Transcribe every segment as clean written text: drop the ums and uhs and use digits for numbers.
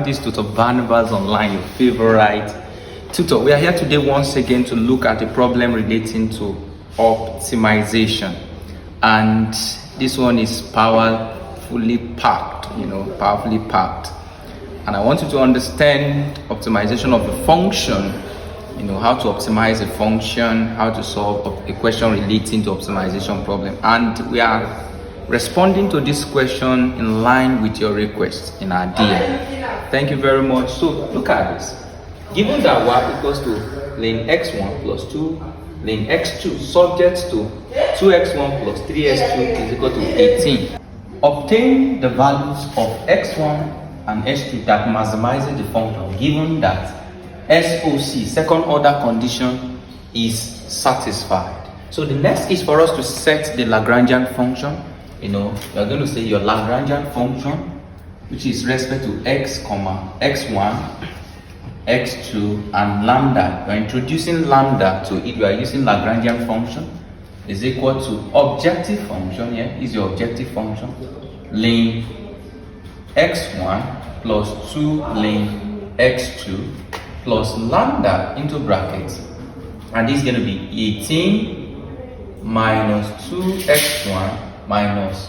This tutor Barnabas Online, your favorite tutor. We are here today once again to look at a problem relating to optimization, and this one is powerfully packed, powerfully packed. And I want you to understand optimization of a function, how to optimize a function, how to solve a question relating to optimization problem. And we are responding to this question in line with your request in our DM. Thank you very much. So look at this. Given that y equals to ln x1 plus 2 ln x2 subject to 2x1 plus 3x2 is equal to 18. Obtain the values of x1 and x2 that maximizes the function given that SOC, second order condition, is satisfied. So the next is for us to set the Lagrangian function. You're going to say your Lagrangian function, which is respect to x, x1, x2, and lambda. We're introducing lambda to it. We are using Lagrangian function is equal to objective function. Here is your objective function, ln x1 plus 2 ln x2 plus lambda into brackets, and this is going to be 18 minus 2x1 minus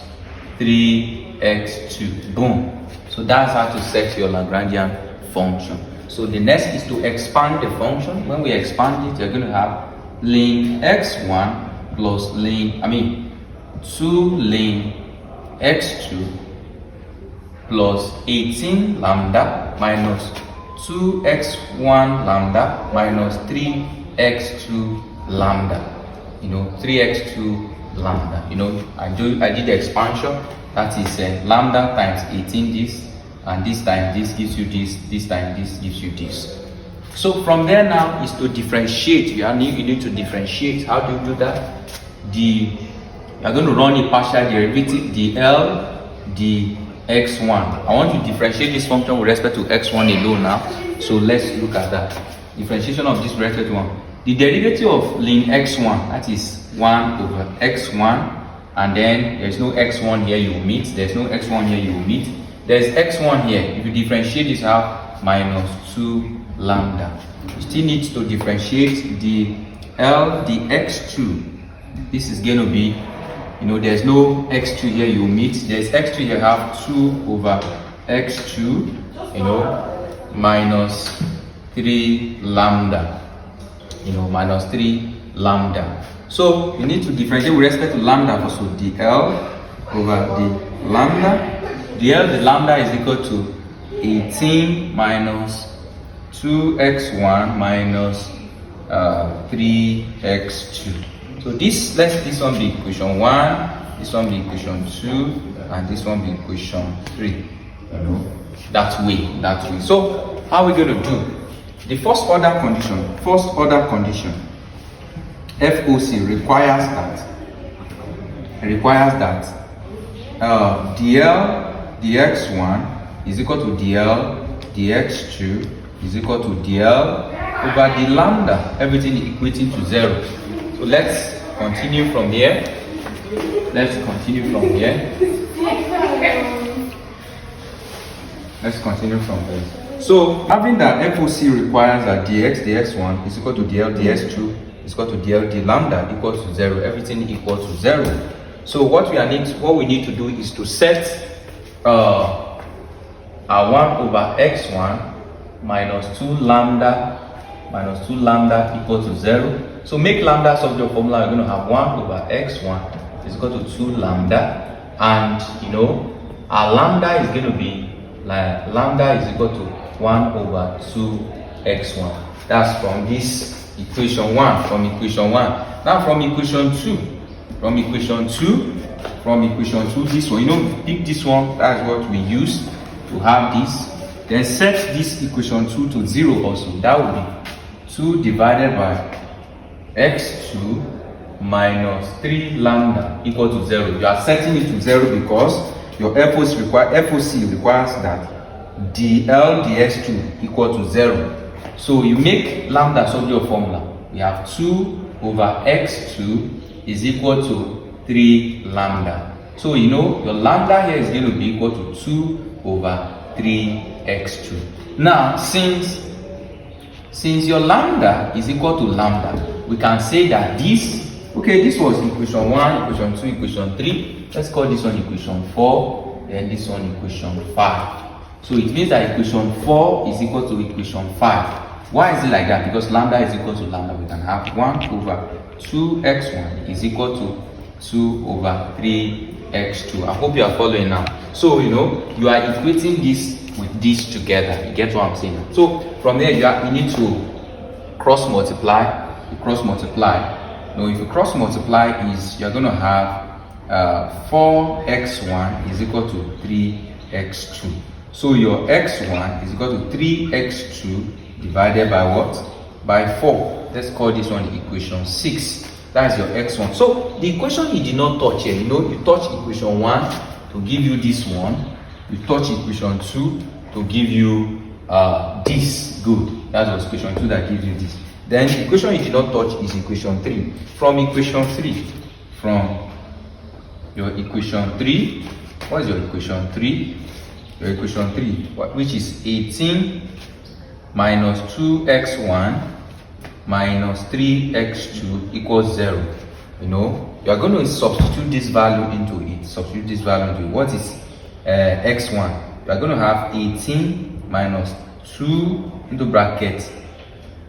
3x2. Boom. So that's how to set your Lagrangian function. So the next is to expand the function. When we expand it, you're going to have ln x1 plus 2 ln x2 plus 18 lambda minus 2x1 lambda minus 3x2 lambda. 3x2 lambda. I did the expansion. That is lambda times 18 this, and this time this gives you this time this gives you this. So from there now is to differentiate. You need to differentiate. How do you do that? You are going to run a partial derivative, dl dx1. I want to differentiate this function with respect to x1 alone now. So let's look at that. Differentiation of this with respect to 1. The derivative of ln x1, that is 1 over x1, and then there's no x1 here, you will meet. There's no x1 here, you will meet. There's x1 here. If you differentiate this out, minus 2 lambda. You still need to differentiate the L, the x2. This is going to be, there's no x2 here, you will meet. There's x2 here, have 2 over x2, minus 3 lambda. Minus 3 lambda. So you need to differentiate with respect to lambda first. So dl over the lambda. The lambda is equal to 18 minus 2x1 minus 3x2. So let this one be equation 1, this one be equation 2, and this one be equation 3. That way. So how are we going to do? The first order condition, FOC requires that dl dx1 is equal to dl dx2 is equal to dl over the lambda, everything equating to 0. So let's continue from here. So having that FOC requires that dx dx1 is equal to dl dx2 is equal to dl d lambda equals to 0, everything equals to 0. So what we need to do is to set our 1 over x1 minus 2 lambda equal to 0. So make lambda subject formula. We're going to have 1 over x1 is equal to 2 lambda, and our lambda is going to be like lambda is equal to 1 over 2x1. That's from this equation 1. Now from equation 2, this one, pick this one. That's what we use to have this. Then set this equation 2 to 0 also. That would be 2 divided by x2 minus 3 lambda equal to 0. You are setting it to 0 because your FOC requires that dl dx2 equal to 0. So you make lambda subject formula. We have 2 over x2 is equal to 3 lambda. So your lambda here is going to be equal to 2 over 3x2. Now, since your lambda is equal to lambda, we can say that this was equation 1, equation 2, equation 3. Let's call this one equation 4, then this one equation 5. So it means that equation 4 is equal to equation 5. Why is it like that? Because lambda is equal to lambda. We can have 1 over 2x1 is equal to 2 over 3x2. I hope you are following now. So, you are equating this with this together. You get what I'm saying? So, from there, you need to cross multiply. You cross multiply. Now, if you cross multiply, you're going to have 4x1 is equal to 3x2. So, your x1 is equal to 3x2 divided by what? By 4. Let's call this one equation 6. That's your x1. So the equation you did not touch here, you touch equation 1 to give you this one. You touch equation 2 to give you this. Good. That was equation 2 that gives you this. Then the equation you did not touch is equation 3. From your equation 3, what is your equation 3? Your equation 3, which is 18 minus 2x1 minus 3x2 equals 0. You are going to substitute this value into it. What is x1? You are going to have 18 minus 2 into bracket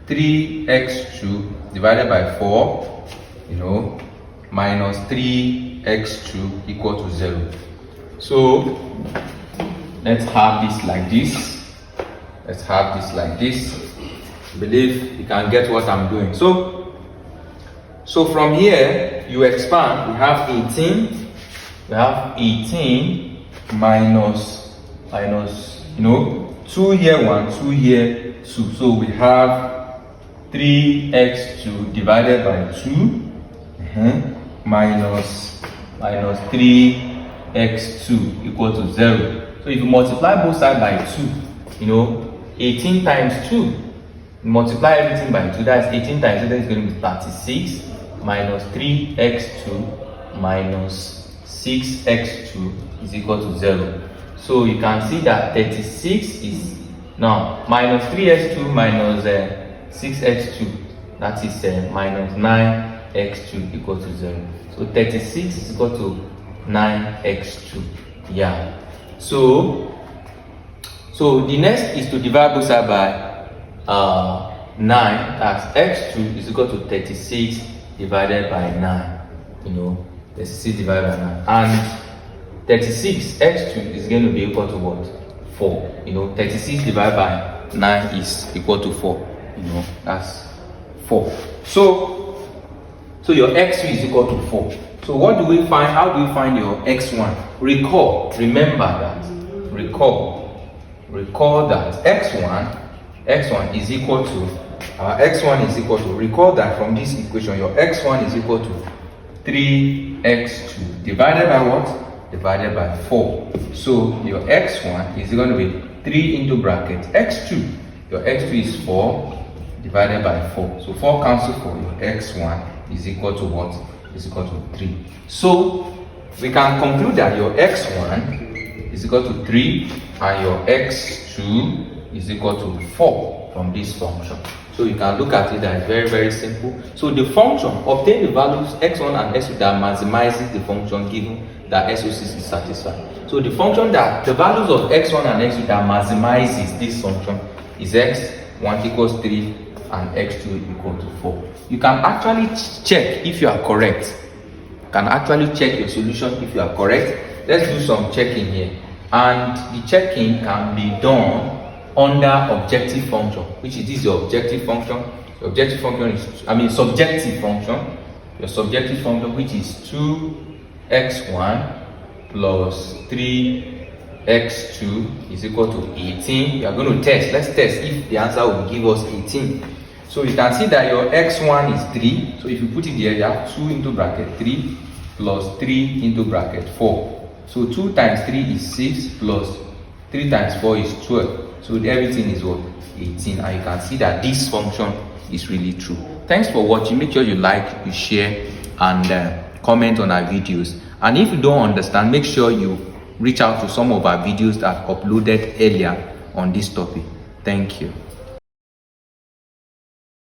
3x2 divided by 4, minus 3x2 equal to 0. So let's have this like this. I believe you can get what I'm doing. So from here you expand. We have 18 minus 2 here 1, 2 here 2. So we have 3x2 divided by 2 minus 3x2 equal to 0. So if you multiply both sides by 2, 18 times 2, multiply everything by 2, that's 18 times 2, that is going to be 36 minus 3x2 minus 6x2 is equal to 0. So you can see that 36 is now minus 3x2 minus 6x2, that is minus 9x2 equal to 0. So 36 is equal to 9x2. Yeah. So the next is to divide both sides by 9. That's x2 is equal to 36 divided by 9. 36 divided by 9. And 36 x2 is going to be equal to what? 4. 36 divided by 9 is equal to 4. That's 4. So your x2 is equal to 4. So what do we find? How do we find your x1? Recall that x1 is equal to, recall that from this equation, your x1 is equal to 3x2 divided by what? Divided by 4. So your x1 is going to be 3 into bracket x2. Your x2 is 4 divided by 4. So 4 cancel 4. Your x1 is equal to what? Is equal to 3. So we can conclude that your x1 is equal to 3 and your x2 is equal to 4 from this function. So you can look at it as very, very simple. So the function, obtain the values x1 and x2 that maximizes the function given that SOC is satisfied. So the function that the values of x1 and x2 that maximizes this function is x1 equals 3 and x2 equal to 4. You can actually check if you are correct. You can actually check your solution if you are correct. Let's do some checking here. And the checking can be done under objective function, which is this your objective function. Your objective function is, subjective function. Your subjective function, which is 2x1 plus 3x2 is equal to 18. We are going to test. Let's test if the answer will give us 18. So you can see that your x1 is 3. So if you put it here, you have 2 into bracket 3 plus 3 into bracket 4. So 2 times 3 is 6 plus 3 times 4 is 12. So everything is what? 18. And you can see that this function is really true. Thanks for watching. Make sure you like, you share, and comment on our videos. And if you don't understand, make sure you reach out to some of our videos that I've uploaded earlier on this topic. Thank you.